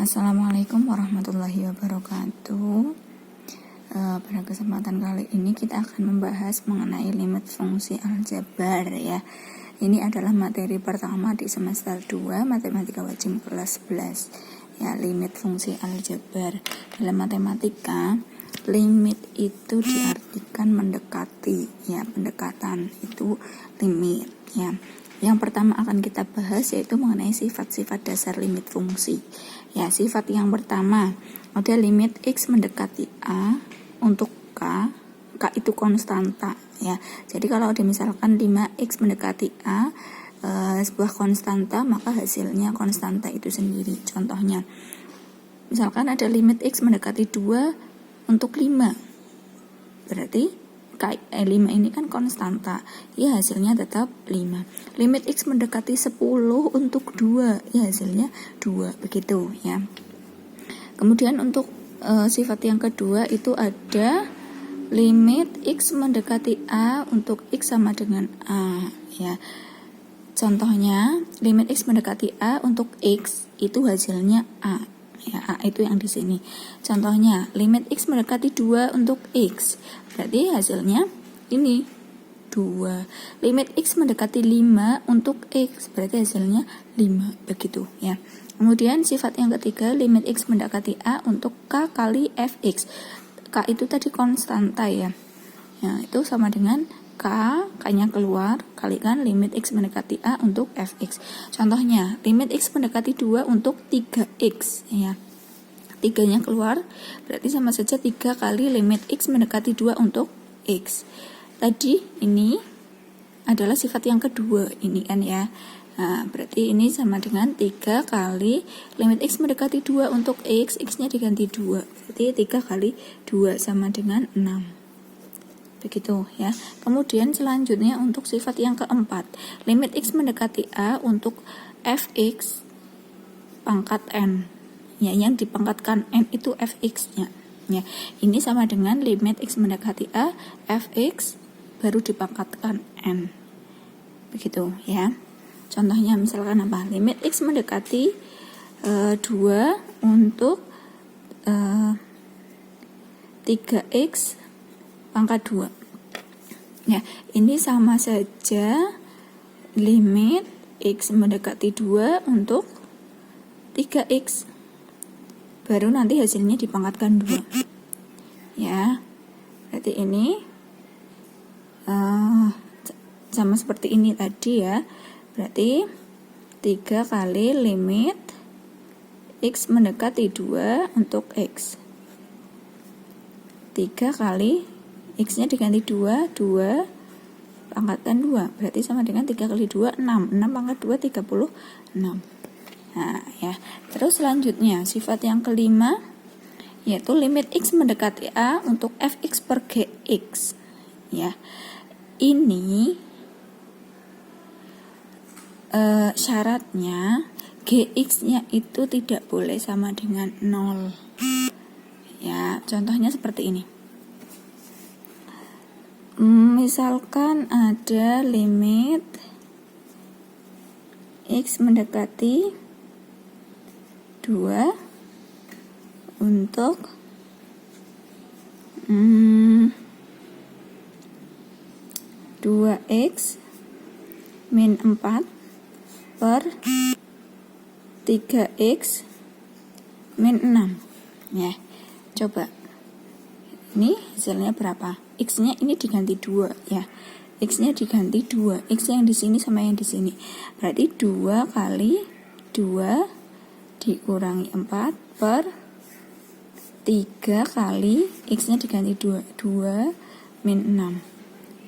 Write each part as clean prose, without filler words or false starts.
Assalamualaikum warahmatullahi wabarakatuh. Pada kesempatan kali ini kita akan membahas mengenai limit fungsi aljabar ya. Ini adalah materi pertama di semester 2 Matematika Wajib kelas 11 ya, limit fungsi aljabar. Dalam matematika, limit itu diartikan mendekati ya, pendekatan itu limit ya. Yang pertama akan kita bahas yaitu mengenai sifat-sifat dasar limit fungsi. Ya, sifat yang pertama ada limit X mendekati A untuk K itu konstanta ya. Jadi kalau ada misalkan 5X mendekati A sebuah konstanta, maka hasilnya konstanta itu sendiri. Contohnya, misalkan ada limit X mendekati 2 untuk 5. Berarti 5 ini kan konstanta, ya hasilnya tetap 5. Limit X mendekati 10 untuk 2, ya hasilnya 2, begitu ya. Kemudian untuk sifat yang kedua itu ada limit X mendekati A untuk X sama dengan A ya. Contohnya, limit X mendekati A untuk X itu hasilnya A. Ya, A itu yang di sini. Contohnya, limit X mendekati 2 untuk X. Berarti hasilnya ini 2. Limit X mendekati 5 untuk X. Berarti hasilnya 5. Begitu ya. Kemudian sifat yang ketiga, limit X mendekati A untuk K kali Fx. K itu tadi konstanta ya. Ya, itu sama dengan K-nya keluar, kalikan limit X mendekati A untuk Fx. Contohnya, limit X mendekati 2 untuk 3X ya. 3-nya keluar, berarti sama saja 3 kali limit X mendekati 2 untuk X. Tadi ini adalah sifat yang kedua, ini kan ya. Nah, berarti ini sama dengan 3 kali limit X mendekati 2 untuk X, X-nya diganti 2. Berarti 3 kali 2 sama dengan 6. Begitu ya. Kemudian selanjutnya untuk sifat yang keempat, limit X mendekati A untuk Fx pangkat N ya, yang dipangkatkan N itu Fx-nya ya. Ini sama dengan limit X mendekati A, Fx baru dipangkatkan N. Begitu ya. Contohnya misalkan apa? Limit X mendekati 2 untuk 3X pangkat 2 ya, ini sama saja limit X mendekati 2 untuk 3X, baru nanti hasilnya dipangkatkan 2 ya. Berarti ini sama seperti ini tadi ya. Berarti 3 kali limit X mendekati 2 untuk X, 3 kali X-nya diganti 2 pangkatan 2, berarti sama dengan 3 kali 2, 6 pangkat 2, 36. Nah ya, terus selanjutnya sifat yang kelima yaitu limit X mendekati A untuk Fx per Gx ya. Ini syaratnya Gx-nya itu tidak boleh sama dengan 0 ya. Contohnya seperti ini. Misalkan ada limit X mendekati 2 untuk 2X min 4 per 3X min 6 ya. Coba ini hasilnya berapa? X-nya ini diganti 2 ya. X-nya diganti 2. X yang di sini sama yang di sini. Berarti 2 kali 2 dikurangi 4 per 3 kali X-nya diganti 2. 2 min 6.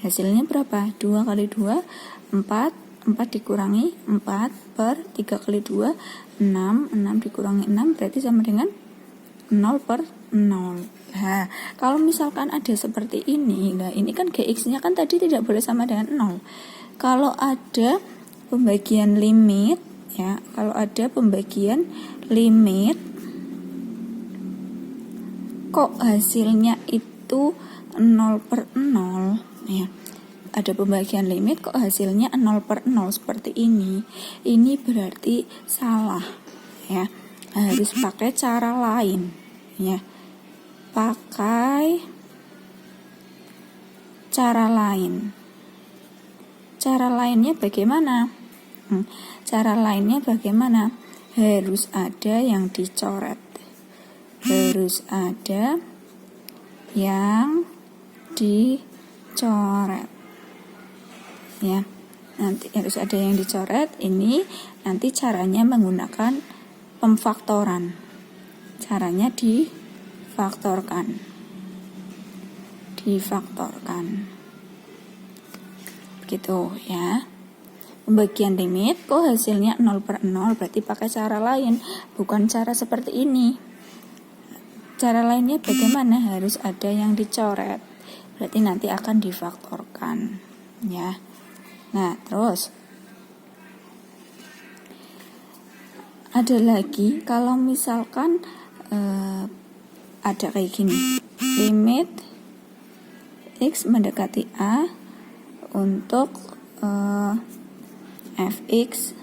Hasilnya berapa? 2 kali 2 4. 4 dikurangi 4 per 3 kali 2 6. 6 dikurangi 6 berarti sama dengan 0 per 0. Nah, kalau misalkan ada seperti ini, nah ini kan Gx-nya kan tadi tidak boleh sama dengan 0. Kalau ada pembagian limit ya, kalau ada pembagian limit kok hasilnya itu 0 per 0 ya. Ada pembagian limit kok hasilnya 0 per 0 seperti ini berarti salah ya. harus pakai cara lain, ya. Pakai cara lain. Cara lainnya bagaimana? Cara lainnya bagaimana? Harus ada yang dicoret. Harus ada yang dicoret. Ya. Nanti harus ada yang dicoret. Ini nanti caranya menggunakan pemfaktoran. Caranya difaktorkan. Begitu ya. Pembagian limit kok hasilnya 0/0, berarti pakai cara lain, bukan cara seperti ini. Cara lainnya bagaimana? Harus ada yang dicoret, berarti nanti akan difaktorkan, ya. Nah, terus ada lagi kalau misalkan ada kayak gini, limit x mendekati a untuk fx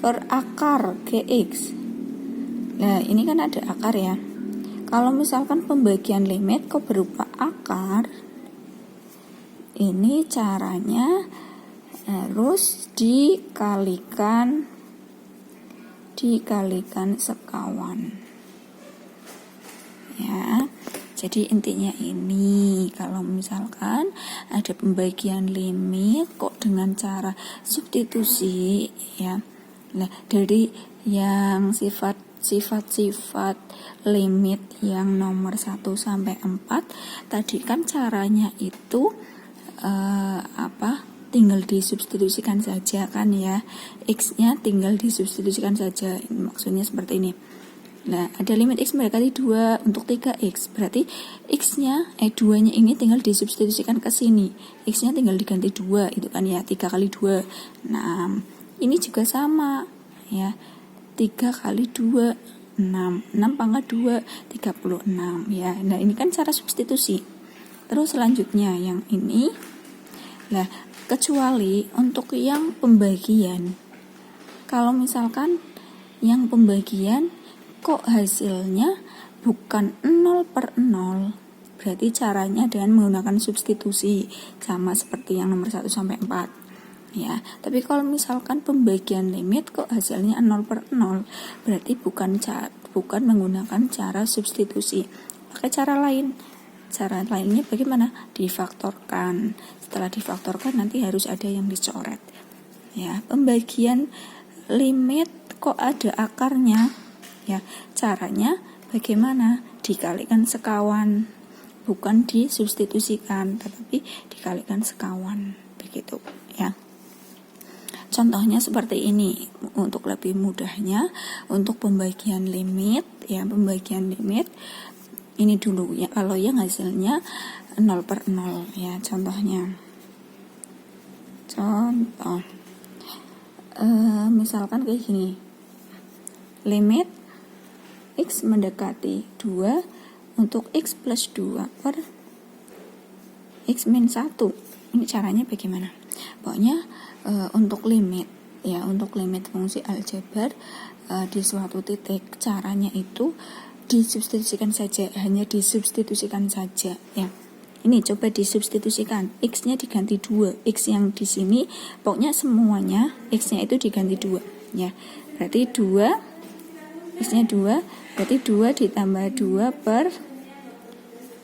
per akar gx. Nah, ini kan ada akar ya. Kalau misalkan pembagian limit kok berupa akar, ini caranya harus dikalikan sekawan. Ya. Jadi intinya ini, kalau misalkan ada pembagian limit kok dengan cara substitusi, ya. Nah, dari yang sifat-sifat limit yang nomor 1 sampai 4 tadi kan caranya itu tinggal disubstitusikan saja kan ya. X-nya tinggal disubstitusikan saja. Maksudnya seperti ini. Nah, ada limit x mendekati 2 untuk 3x. Berarti x-nya 2-nya ini tinggal disubstitusikan ke sini. X-nya tinggal diganti 2, itu kan ya, 3 kali 2. 6. Ini juga sama, ya. 3 kali 2, 6. 6 pangkat 2, 36, ya. Nah, ini kan cara substitusi. Terus selanjutnya yang ini. Nah, kecuali untuk yang pembagian. Kalau misalkan yang pembagian kok hasilnya bukan 0/0, berarti caranya dengan menggunakan substitusi, sama seperti yang nomor 1 sampai 4, ya. Tapi kalau misalkan pembagian limit kok hasilnya 0/0, berarti bukan menggunakan cara substitusi, pakai cara lain. Cara lainnya bagaimana? Difaktorkan. Setelah difaktorkan nanti harus ada yang dicoret, ya. Pembagian limit kok ada akarnya, ya. Caranya bagaimana? Dikalikan sekawan, bukan disubstitusikan, tetapi dikalikan sekawan, begitu, ya. Contohnya seperti ini untuk lebih mudahnya. Untuk pembagian limit, ya, pembagian limit ini dulu ya, kalau yang hasilnya 0/0, ya. Contohnya, misalkan kayak gini, limit x mendekati 2 untuk x plus 2 per x min 1. Ini caranya bagaimana? Pokoknya untuk limit, ya, untuk limit fungsi aljabar di suatu titik, caranya itu disubstitusikan saja, hanya disubstitusikan saja, ya. Ini coba disubstitusikan, x-nya diganti 2, x yang di sini pokoknya semuanya x-nya itu diganti 2, ya. Berarti 2, x-nya 2, berarti 2 ditambah 2 per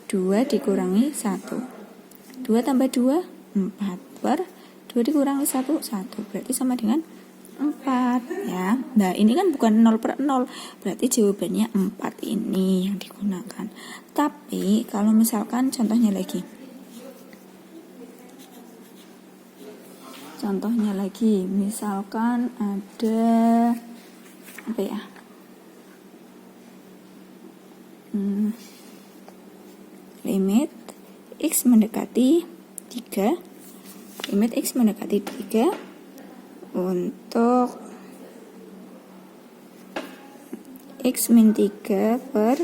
2 dikurangi 1. 2 tambah 2, 4 per 2 dikurangi 1, 1. Berarti sama dengan 4, ya. Nah, ini kan bukan 0/0, berarti jawabannya 4 ini yang digunakan. Tapi kalau misalkan contohnya lagi, misalkan ada apa ya? Limit x mendekati 3, limit x mendekati 3 untuk x min 3 per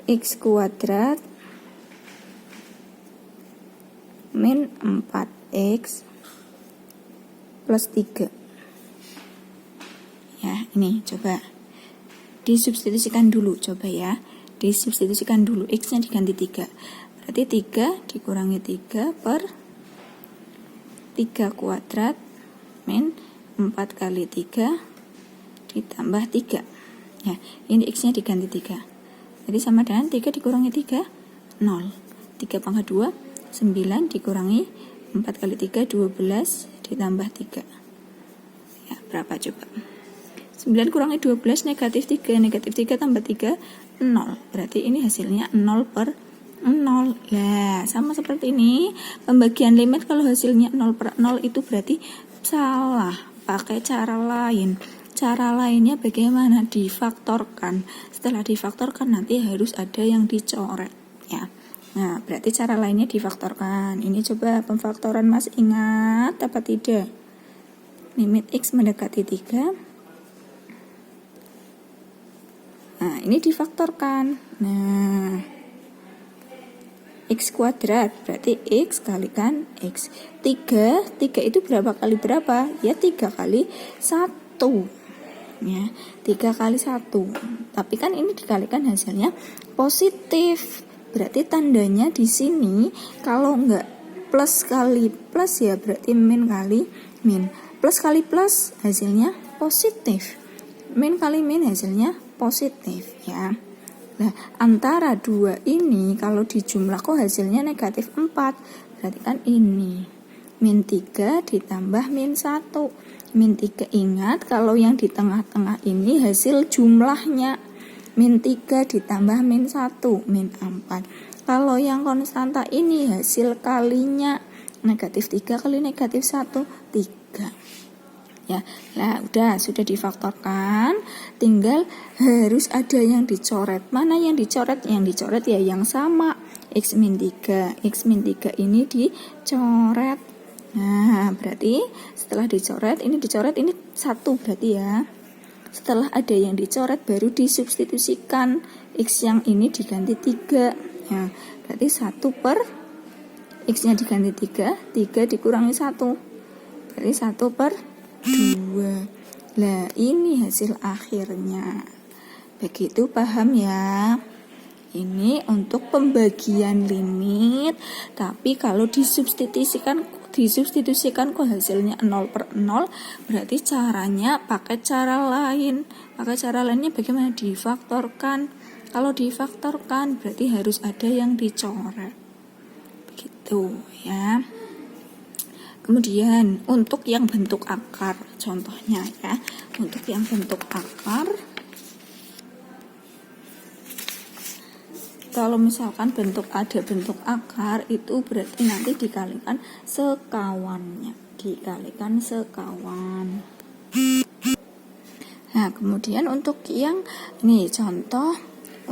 x kuadrat min 4x plus 3. Ya, ini coba disubstitusikan dulu, coba ya. Disubstitusikan dulu, X-nya diganti 3. Berarti 3 dikurangi 3 per 3 kuadrat min 4 kali 3 ditambah 3. Ya, ini X-nya diganti 3. Jadi sama dengan 3 dikurangi 3, 0. 3 pangkat 2, 9 dikurangi 4 kali 3, 12 ditambah 3. Ya, berapa coba? 9 kurangi 12 negatif 3. Negatif 3 tambah 3, 0. Berarti ini hasilnya 0 per 0. Nah, sama seperti ini. Pembagian limit kalau hasilnya 0 per 0 itu berarti salah. Pakai cara lain. Cara lainnya bagaimana? Difaktorkan. Setelah difaktorkan nanti harus ada yang dicoret. Ya. Nah, berarti cara lainnya difaktorkan. Ini coba pemfaktoran Mas ingat apa tidak? Limit X mendekati 3. Nah, ini difaktorkan. Nah, X kuadrat berarti X kalikan X. 3 itu berapa kali berapa? Ya 3 kali 1. Ya, 3 kali 1. Tapi kan ini dikalikan hasilnya positif. Berarti tandanya di sini kalau enggak plus kali plus ya berarti min kali min. Plus kali plus hasilnya positif. Min kali min hasilnya positif ya. Nah, antara dua ini kalau dijumlah kok hasilnya negatif 4. Berarti kan ini min 3 ditambah min 1. Min 3 ingat kalau yang di tengah-tengah ini hasil jumlahnya. Min 3 ditambah min 1, min 4. Kalau yang konstanta ini hasil kalinya. Negatif 3 kali negatif 1, 3. Ya, nah udah sudah difaktorkan, tinggal harus ada yang dicoret. Mana yang dicoret? Yang dicoret ya yang sama, X min 3. X min 3 ini dicoret. Nah, berarti setelah dicoret, ini 1 berarti ya. Setelah ada yang dicoret baru disubstitusikan, X yang ini diganti 3. Ya, berarti 1 per X-nya diganti 3, 3 dikurangi 1. Berarti 1 per 2. Lah, ini hasil akhirnya. Begitu paham ya? Ini untuk pembagian limit. Tapi kalau disubstitusikan kok hasilnya 0 per 0, berarti caranya pakai cara lain. Pakai cara lainnya bagaimana? Difaktorkan. Kalau difaktorkan berarti harus ada yang dicoret. Begitu ya. Kemudian untuk yang bentuk akar, contohnya ya. Untuk yang bentuk akar, kalau misalkan ada bentuk akar itu berarti nanti dikalikan sekawannya, dikalikan sekawan. Nah, kemudian untuk yang ini contoh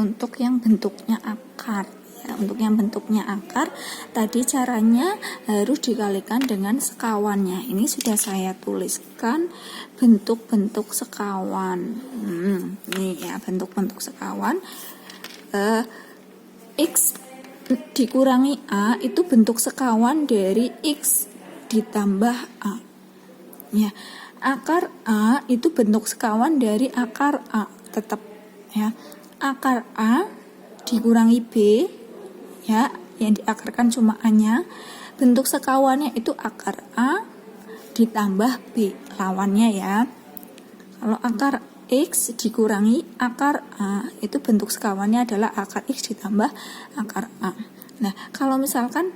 untuk yang bentuknya akar. Ya, untuk yang bentuknya akar tadi caranya harus dikalikan dengan sekawannya. Ini sudah saya tuliskan bentuk-bentuk sekawan. Ini ya bentuk-bentuk sekawan. X dikurangi A itu bentuk sekawan dari X ditambah A. Ya, akar A itu bentuk sekawan dari akar A tetap ya. Akar A dikurangi B ya, yang diakarkan cuma A-nya. Bentuk sekawannya itu akar A ditambah B lawannya ya. Kalau akar X dikurangi akar A itu bentuk sekawannya adalah akar X ditambah akar A. Nah, kalau misalkan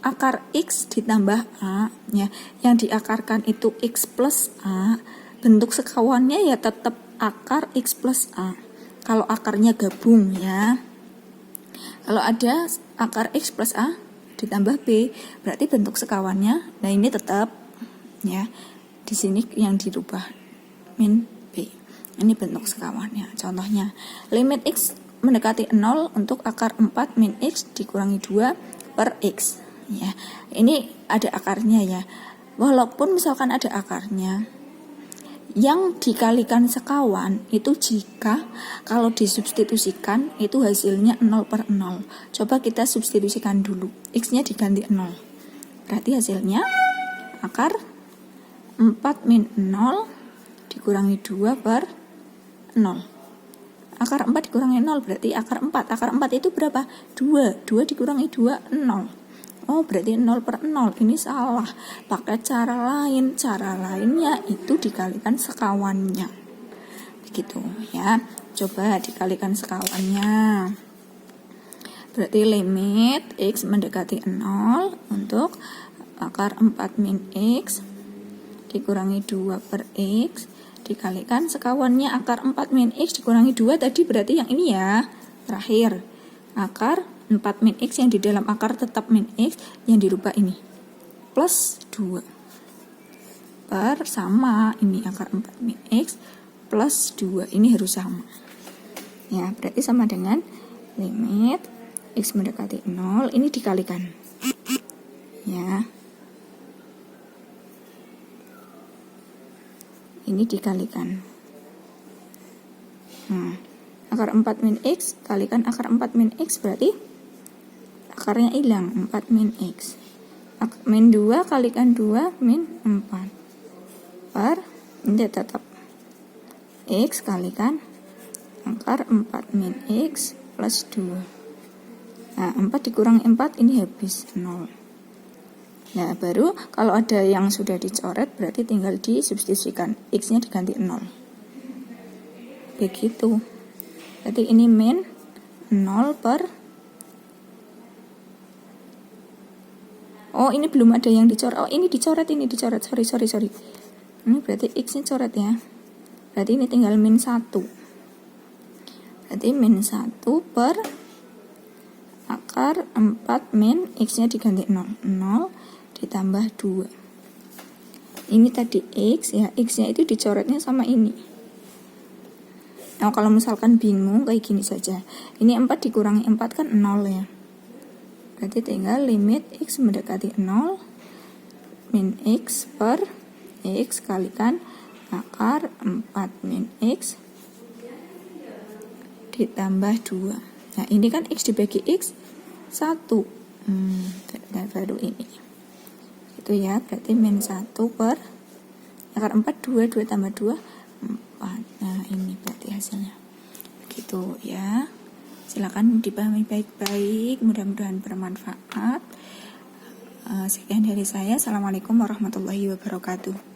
akar X ditambah A ya, yang diakarkan itu X plus A, bentuk sekawannya ya tetap akar X plus A. Kalau akarnya gabung ya. Kalau ada akar X plus A ditambah B, berarti bentuk sekawannya, nah ini tetap ya. Di sini yang dirubah min B. Ini bentuk sekawannya. Contohnya, limit X mendekati 0 untuk akar 4 min X dikurangi 2 per X. Ya, ini ada akarnya ya. Walaupun misalkan ada akarnya, yang dikalikan sekawan itu jika kalau disubstitusikan itu hasilnya 0 per 0. Coba kita substitusikan dulu. X-nya diganti 0. Berarti hasilnya akar 4 min 0 dikurangi 2 per 0. Akar 4 dikurangi 0 berarti akar 4. Akar 4 itu berapa? 2. 2 dikurangi 2, 0. Oh, berarti 0 per 0. Ini salah. Pakai cara lain. Cara lainnya itu dikalikan sekawannya. Begitu ya. Coba dikalikan sekawannya. Berarti limit X mendekati 0 untuk akar 4 min X dikurangi 2 per X dikalikan sekawannya akar 4 min X dikurangi 2 tadi berarti yang ini ya. Terakhir, akar 4 min X yang di dalam akar tetap min X yang dirubah ini. Plus 2. Per sama ini akar 4 min X plus 2. Ini harus sama. Ya, berarti sama dengan limit X mendekati 0 ini dikalikan. Ya. Ini dikalikan. Akar 4 min X kalikan akar 4 min X berarti akarnya hilang, 4 min X. Min 2 kalikan 2 min 4. Per, ini tetap X kalikan akar 4 min X plus 2. Nah, 4 dikurangi 4 ini habis 0. Nah, baru kalau ada yang sudah dicoret berarti tinggal disubstitusikan. X-nya diganti 0. Begitu. Jadi ini min 0 per. Oh, ini belum ada yang dicoret. Oh, ini dicoret. Sorry. Ini berarti X-nya coret ya. Berarti ini tinggal min 1. Berarti min 1 per akar 4 min X-nya diganti 0. 0 ditambah 2. Ini tadi X ya, X-nya itu dicoretnya sama ini. Nah, kalau misalkan bingung kayak gini saja. Ini 4 dikurangi 4 kan 0 ya. Berarti tinggal limit X mendekati 0 min X per X kalikan akar 4 min X ditambah 2. Nah, ini kan X dibagi X 1. Dan baru ini. Itu ya, berarti min 1 per akar 4, 2 tambah 2, 4. Nah, ini berarti hasilnya. Begitu ya. Silakan dipahami baik-baik, mudah-mudahan bermanfaat. Sekian dari saya. Assalamualaikum warahmatullahi wabarakatuh.